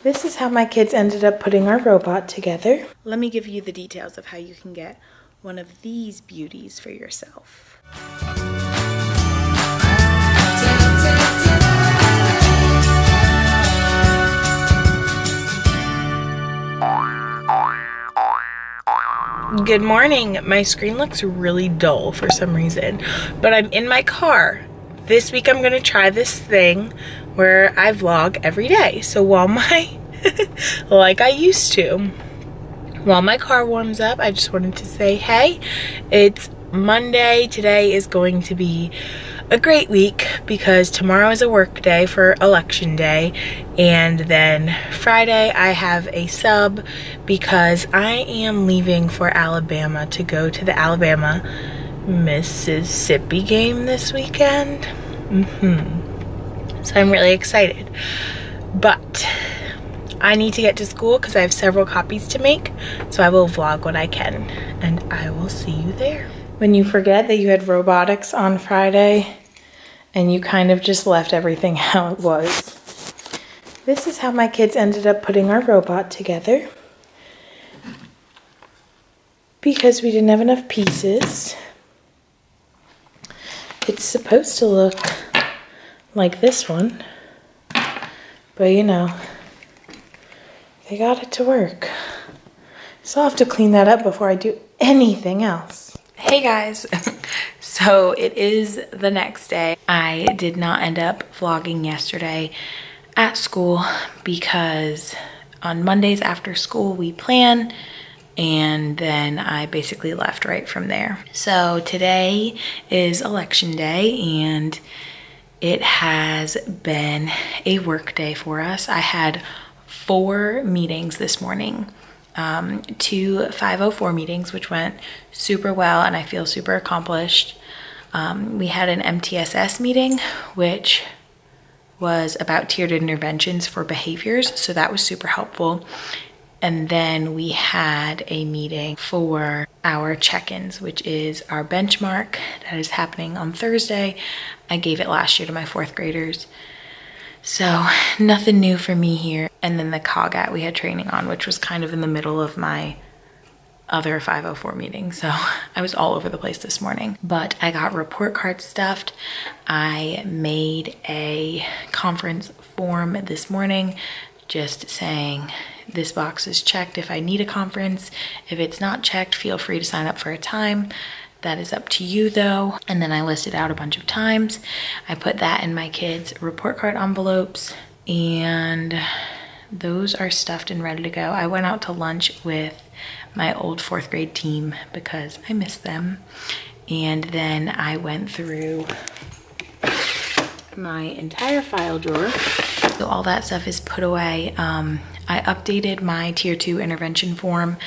This is how my kids ended up putting our robot together. Let me give you the details of how you can get one of these beauties for yourself. Good morning. My screen looks really dull for some reason, but I'm in my car. This week I'm gonna try this thing where I vlog every day. So while like I used to, while my car warms up, I just wanted to say, hey, it's Monday. Today is going to be a great week because tomorrow is a work day for election day, and then Friday I have a sub because I am leaving for Alabama to go to the Alabama Mississippi game this weekend. So I'm really excited, but I need to get to school because I have several copies to make, so I will vlog what I can, and I will see you there. When you forget that you had robotics on Friday and you kind of just left everything how it was. This is how my kids ended up putting our robot together because we didn't have enough pieces. It's supposed to look like this one, but you know, they got it to work. So I'll have to clean that up before I do anything else. Hey guys, so it is the next day. I did not end up vlogging yesterday at school because on Mondays after school we plan, and then I basically left right from there. So today is election day and it has been a work day for us. I had 4 meetings this morning, 2 504 meetings, which went super well and I feel super accomplished. We had an MTSS meeting, which was about tiered interventions for behaviors, so that was super helpful. And then we had a meeting for our check-ins, which is our benchmark that is happening on Thursday. I gave it last year to my 4th graders. So nothing new for me here. And then the COGAT we had training on, which was kind of in the middle of my other 504 meeting. So I was all over the place this morning, but I got report cards stuffed. I made a conference form this morning just saying this box is checked if I need a conference. If it's not checked, feel free to sign up for a time. That is up to you though. And then I listed out a bunch of times. I put that in my kids' report card envelopes, and those are stuffed and ready to go. I went out to lunch with my old 4th grade team because I miss them. And then I went through my entire file drawer. So all that stuff is put away. I updated my tier 2 intervention form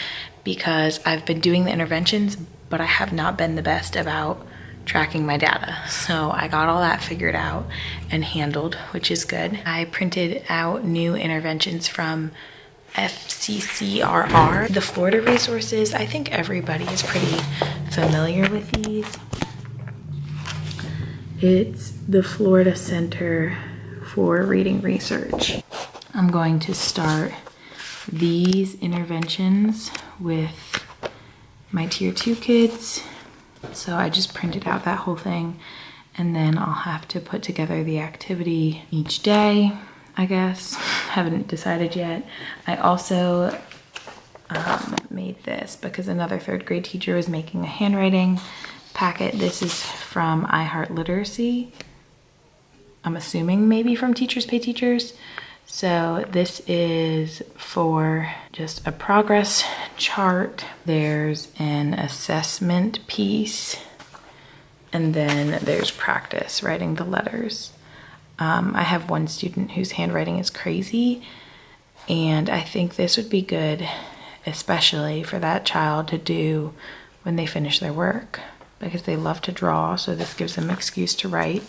because I've been doing the interventions, but I have not been the best about tracking my data. So I got all that figured out and handled, which is good. I printed out new interventions from FCCRR. The Florida resources, I think everybody is pretty familiar with these. It's the Florida Center for Reading Research. I'm going to start these interventions with my tier 2 kids. So I just printed out that whole thing, and then I'll have to put together the activity each day, I guess. Haven't decided yet. I also made this because another 3rd grade teacher was making a handwriting packet. This is from iHeart Literacy. I'm assuming maybe from Teachers Pay Teachers. So this is for just a progress chart. There's an assessment piece, and then there's practice writing the letters. I have one student whose handwriting is crazy, and I think this would be good, especially for that child to do when they finish their work, because they love to draw, so this gives them an excuse to write,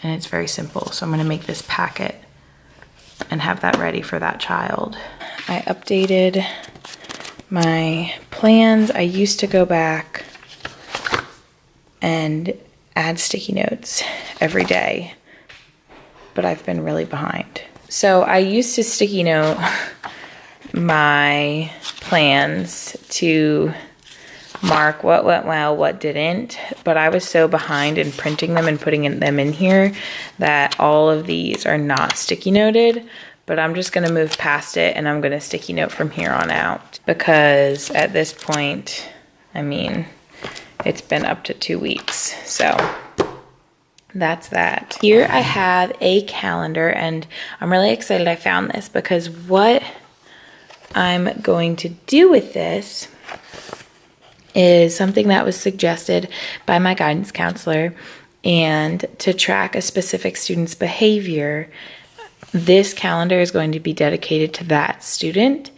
and it's very simple. So I'm gonna make this packet and have that ready for that child. I updated my plans. I used to go back and add sticky notes every day, but I've been really behind. So I used to sticky note my plans to mark what went well, what didn't, but I was so behind in printing them and putting them in here that all of these are not sticky noted, but I'm just gonna move past it and I'm gonna sticky note from here on out, because at this point, I mean, it's been up to 2 weeks, so that's that. Here I have a calendar, and I'm really excited I found this, because what I'm going to do with this is something that was suggested by my guidance counselor, and to track a specific student's behavior, this calendar is going to be dedicated to that student,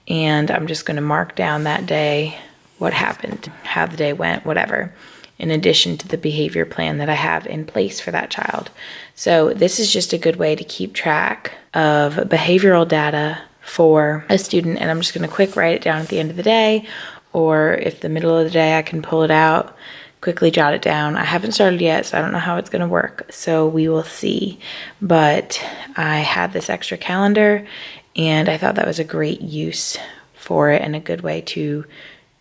and I'm just going to mark down that day what happened, how the day went, whatever, in addition to the behavior plan that I have in place for that child. So this is just a good way to keep track of behavioral data for a student, and I'm just going to quick write it down at the end of the day, or if the middle of the day I can pull it out, quickly jot it down. I haven't started yet, so I don't know how it's going to work, so we will see. But I had this extra calendar, and I thought that was a great use for it and a good way to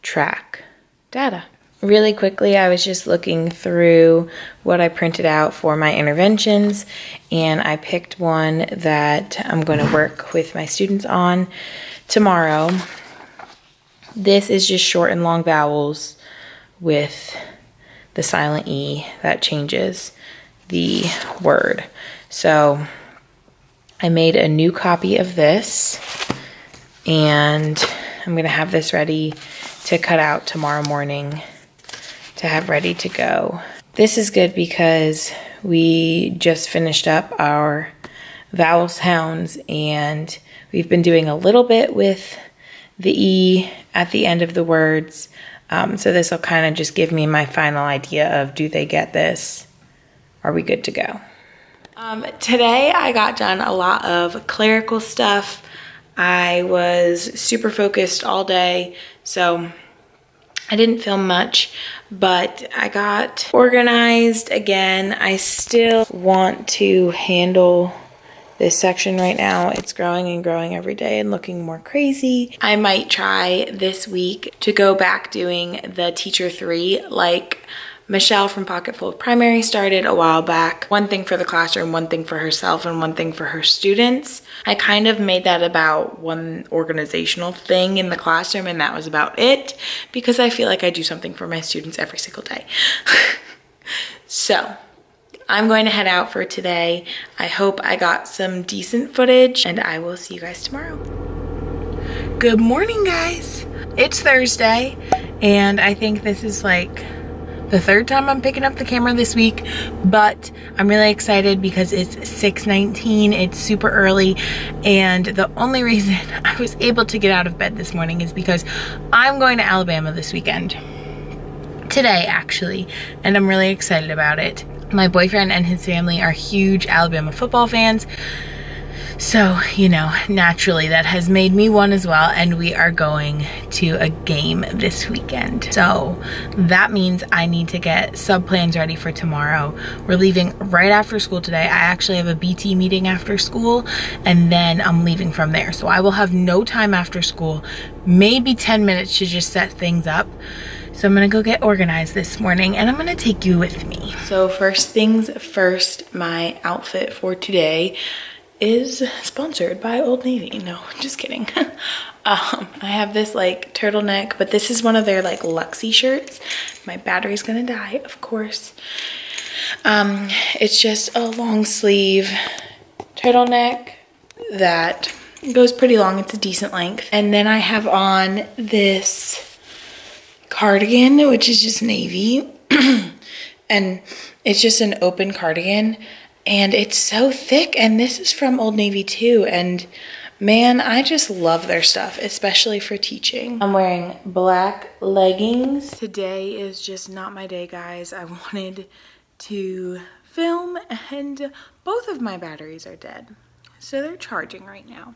track data. Really quickly, I was just looking through what I printed out for my interventions, and I picked one that I'm going to work with my students on tomorrow. This is just short and long vowels with the silent E that changes the word. So I made a new copy of this, and I'm going to have this ready to cut out tomorrow morning to have ready to go. This is good because we just finished up our vowel sounds, and we've been doing a little bit with the E at the end of the words. So this will kind of just give me my final idea of, do they get this? Are we good to go? Today I got done a lot of clerical stuff. I was super focused all day, so I didn't film much, but I got organized again. I still want to handle this section right now. It's growing and growing every day and looking more crazy. I might try this week to go back doing the Teacher 3 like Michelle from Pocket Full of Primary started a while back. One thing for the classroom, one thing for herself, and one thing for her students. I kind of made that about one organizational thing in the classroom, and that was about it, because I feel like I do something for my students every single day. So I'm going to head out for today. I hope I got some decent footage, and I will see you guys tomorrow. Good morning, guys. It's Thursday, and I think this is like the third time I'm picking up the camera this week, but I'm really excited because it's 6:19, it's super early, and the only reason I was able to get out of bed this morning is because I'm going to Alabama this weekend. Today, actually, and I'm really excited about it. My boyfriend and his family are huge Alabama football fans, so, you know, naturally that has made me one as well, and we are going to a game this weekend. So that means I need to get sub plans ready for tomorrow. We're leaving right after school today. I actually have a BT meeting after school, and then I'm leaving from there. So I will have no time after school, maybe 10 minutes to just set things up. So I'm gonna go get organized this morning, and I'm gonna take you with me. So first things first, my outfit for today is sponsored by Old Navy. No, just kidding. I have this like turtleneck, but this is one of their like Luxie shirts. My battery's gonna die, of course. It's just a long sleeve turtleneck that goes pretty long. It's a decent length. And then I have on this cardigan, which is just navy. And it's just an open cardigan. And it's so thick, and this is from Old Navy too, and man, I just love their stuff, especially for teaching. I'm wearing black leggings. Today is just not my day, guys. I wanted to film, and both of my batteries are dead, so they're charging right now.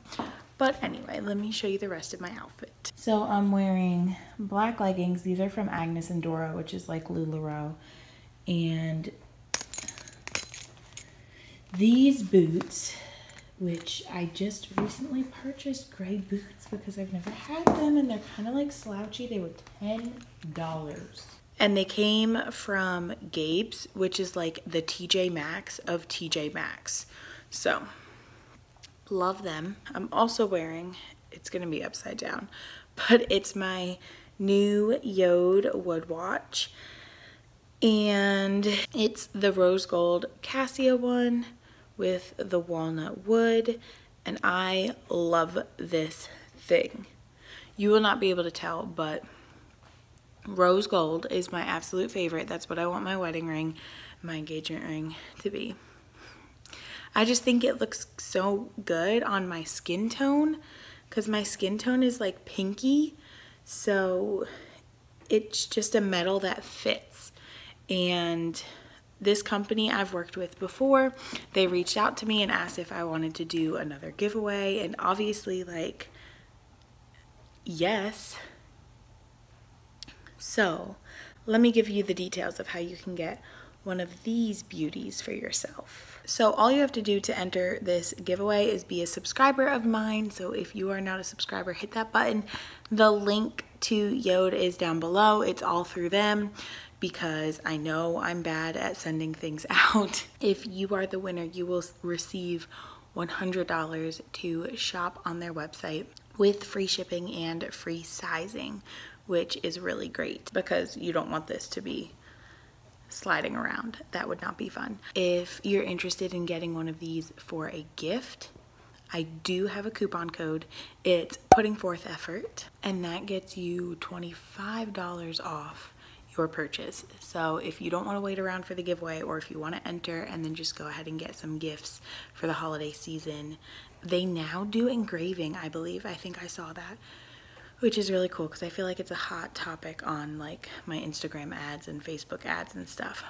But anyway, let me show you the rest of my outfit. So I'm wearing black leggings. These are from Agnes and Dora, which is like LuLaRoe, and these boots, which I just recently purchased gray boots because I've never had them and they're kind of like slouchy. They were $10. And they came from Gabe's, which is like the TJ Maxx of TJ Maxx. So, love them. I'm also wearing, it's gonna be upside down, but it's my new Yode wood watch. And it's the rose gold Casio one with the walnut wood. And I love this thing. You will not be able to tell, but rose gold is my absolute favorite. That's what I want my wedding ring, my engagement ring to be. I just think it looks so good on my skin tone because my skin tone is like pinky. So it's just a metal that fits. And this company I've worked with before, they reached out to me and asked if I wanted to do another giveaway. And obviously, like, yes. So let me give you the details of how you can get one of these beauties for yourself. So all you have to do to enter this giveaway is be a subscriber of mine. So if you are not a subscriber, hit that button. The link to Yode is down below. It's all through them because I know I'm bad at sending things out. If you are the winner, you will receive $100 to shop on their website with free shipping and free sizing, which is really great because you don't want this to be sliding around. That would not be fun. If you're interested in getting one of these for a gift, I do have a coupon code. It's Putting Forth Effort, and that gets you $25 off your purchase. So if you don't want to wait around for the giveaway, or if you want to enter and then just go ahead and get some gifts for the holiday season, they now do engraving, I believe. I think I saw that, which is really cool because I feel like it's a hot topic on like my Instagram ads and Facebook ads and stuff.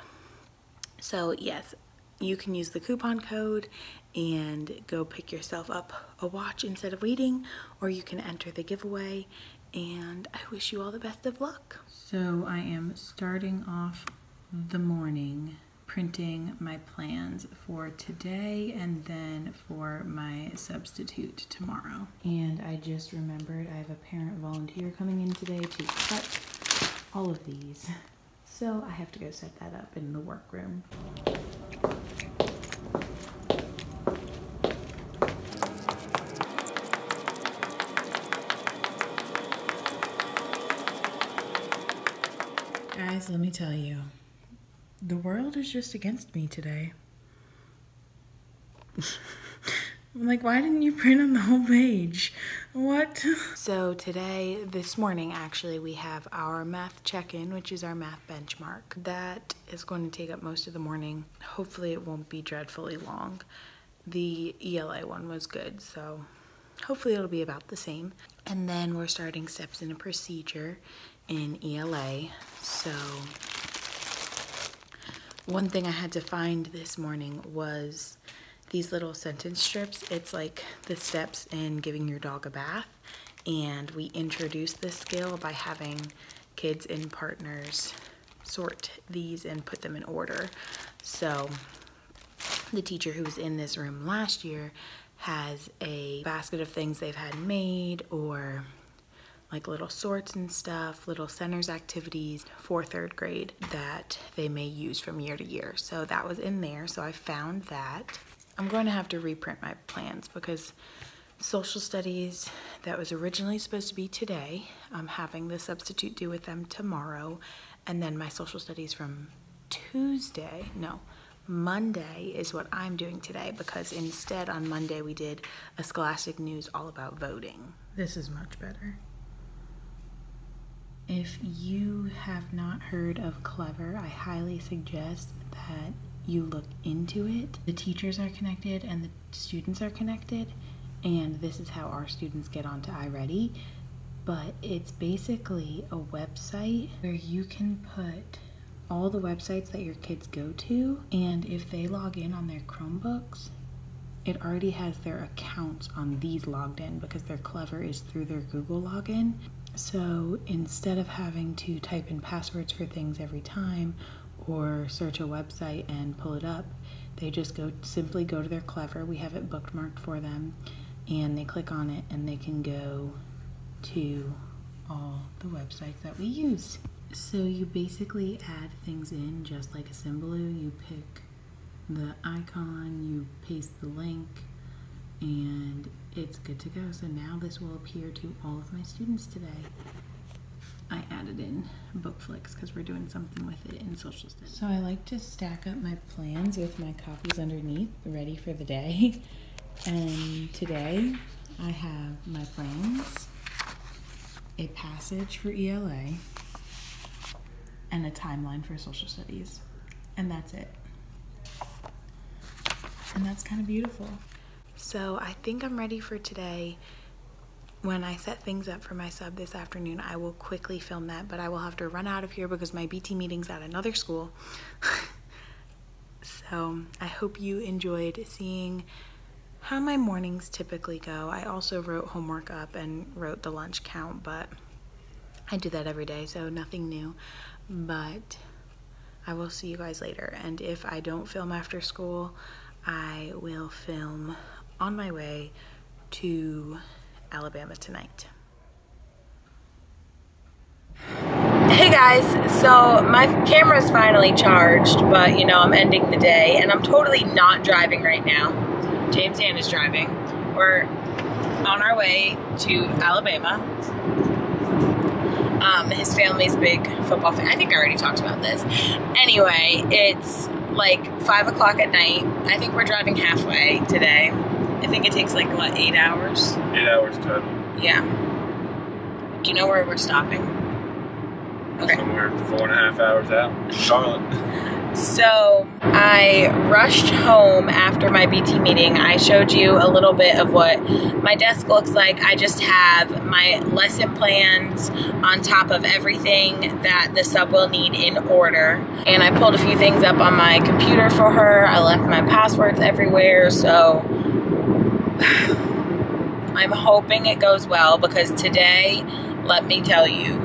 So yes, you can use the coupon code and go pick yourself up a watch instead of waiting, or you can enter the giveaway, and I wish you all the best of luck. So I am starting off the morning printing my plans for today and then for my substitute tomorrow. And I just remembered I have a parent volunteer coming in today to cut all of these. So I have to go set that up in the workroom. Guys, let me tell you, the world is just against me today. I'm like, why didn't you print on the whole page? What? So today, this morning actually, we have our math check-in, which is our math benchmark. That is going to take up most of the morning. Hopefully it won't be dreadfully long. The ELA one was good, so hopefully it'll be about the same. And then we're starting steps in a procedure in ELA. So one thing I had to find this morning was these little sentence strips. It's like the steps in giving your dog a bath, and we introduced this skill by having kids and partners sort these and put them in order. So the teacher who was in this room last year has a basket of things they've had made, or like little sorts and stuff, little centers activities for 3rd grade that they may use from year to year. So that was in there, so I found that. I'm going to have to reprint my plans because social studies that was originally supposed to be today, I'm having the substitute due with them tomorrow, and then my social studies from Monday is what I'm doing today, because instead on Monday we did a Scholastic News all about voting. This is much better. If you have not heard of Clever, I highly suggest that you look into it. The teachers are connected and the students are connected, and this is how our students get onto iReady. But it's basically a website where you can put all the websites that your kids go to, and if they log in on their Chromebooks, it already has their accounts on these logged in because their Clever is through their Google login. So instead of having to type in passwords for things every time or search a website and pull it up, They just simply go to their Clever. We have it bookmarked for them, and they click on it and they can go to all the websites that we use. So you basically add things in just like Assembly. You pick the icon, you paste the link, and it's good to go. So now this will appear to all of my students today. I added in Bookflix because we're doing something with it in social studies. So I like to stack up my plans with my copies underneath, ready for the day. And today I have my plans, a passage for ELA, and a timeline for social studies. And that's it. And that's kind of beautiful. So I think I'm ready for today. When I set things up for my sub this afternoon, I will quickly film that, but I will have to run out of here because my BT meeting's at another school. So I hope you enjoyed seeing how my mornings typically go. I also wrote homework up and wrote the lunch count, but I do that every day, so nothing new. But I will see you guys later. And if I don't film after school, I will film on my way to Alabama tonight. Hey guys, so my camera's finally charged, but you know, I'm ending the day and I'm totally not driving right now. James Dan is driving. We're on our way to Alabama. His family's big football fan. I think I already talked about this. Anyway, it's like 5 o'clock at night. I think we're driving halfway today. I think it takes like, what, 8 hours? 8 hours total. Yeah. Do you know where we're stopping? Okay. Somewhere 4.5 hours out, Charlotte. So I rushed home after my BT meeting. I showed you a little bit of what my desk looks like. I just have my lesson plans on top of everything that the sub will need in order. And I pulled a few things up on my computer for her. I left my passwords everywhere, so I'm hoping it goes well, because today, let me tell you,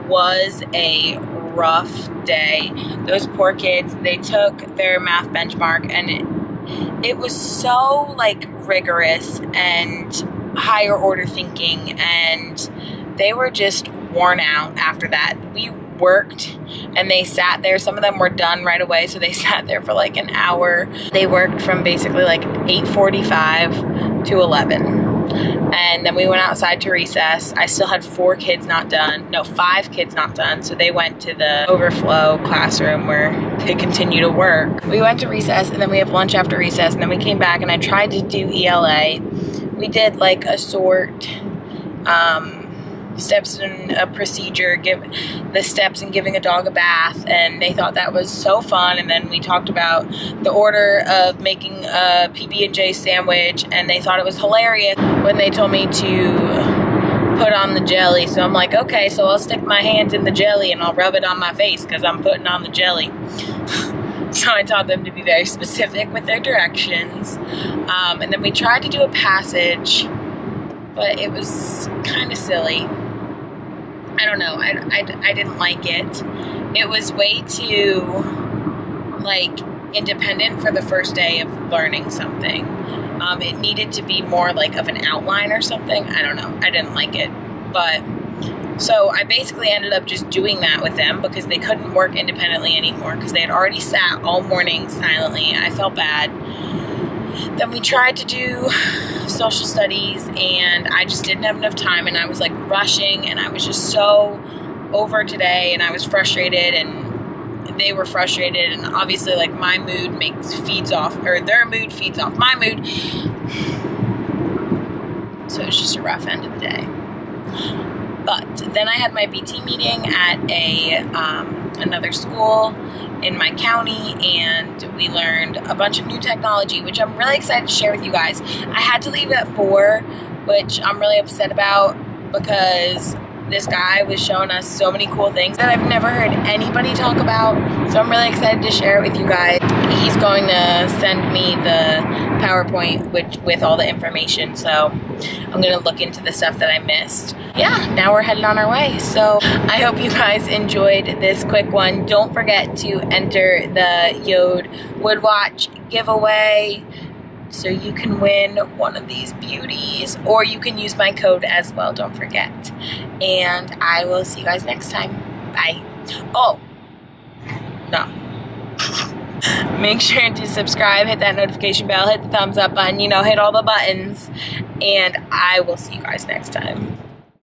was a rough day. Those poor kids, they took their math benchmark and it was so like rigorous and higher order thinking, and they were just worn out after that. We worked and they sat there. Some of them were done right away, so they sat there for like an hour. They worked from basically like 8:45 to 11. And then we went outside to recess. I still had 5 kids not done. So they went to the overflow classroom where they continue to work. We went to recess, and then we have lunch after recess, and then we came back and I tried to do ELA. We did like a sort, steps in a procedure, give the steps in giving a dog a bath, and they thought that was so fun. And then we talked about the order of making a PB&J sandwich, and they thought it was hilarious when they told me to put on the jelly. So I'm like, okay, so I'll stick my hands in the jelly and I'll rub it on my face because I'm putting on the jelly. So I taught them to be very specific with their directions. And then we tried to do a passage, but it was kind of silly. I don't know. I didn't like it. It was way too, like, independent for the first day of learning something. It needed to be more like of an outline or something. I don't know. I didn't like it. But, so I basically ended up just doing that with them because they couldn't work independently anymore because they had already sat all morning silently. I felt bad. Then we tried to do social studies, and I just didn't have enough time, and I was like rushing, and I was just so over today, and I was frustrated, and they were frustrated, and obviously like my mood feeds off their mood feeds off my mood. So it was just a rough end of the day. But then I had my BT meeting at another school in my county, and we learned a bunch of new technology, which I'm really excited to share with you guys. I had to leave at 4, which I'm really upset about because this guy was showing us so many cool things that I've never heard anybody talk about. So I'm really excited to share it with you guys. He's going to send me the PowerPoint with all the information. So I'm going to look into the stuff that I missed. Yeah, now we're headed on our way. So I hope you guys enjoyed this quick one. Don't forget to enter the Yode Wood Watch giveaway so you can win one of these beauties, or you can use my code as well, don't forget. And I will see you guys next time. Bye. Oh, no. Make sure to subscribe, hit that notification bell, hit the thumbs up button, you know, hit all the buttons, and I will see you guys next time.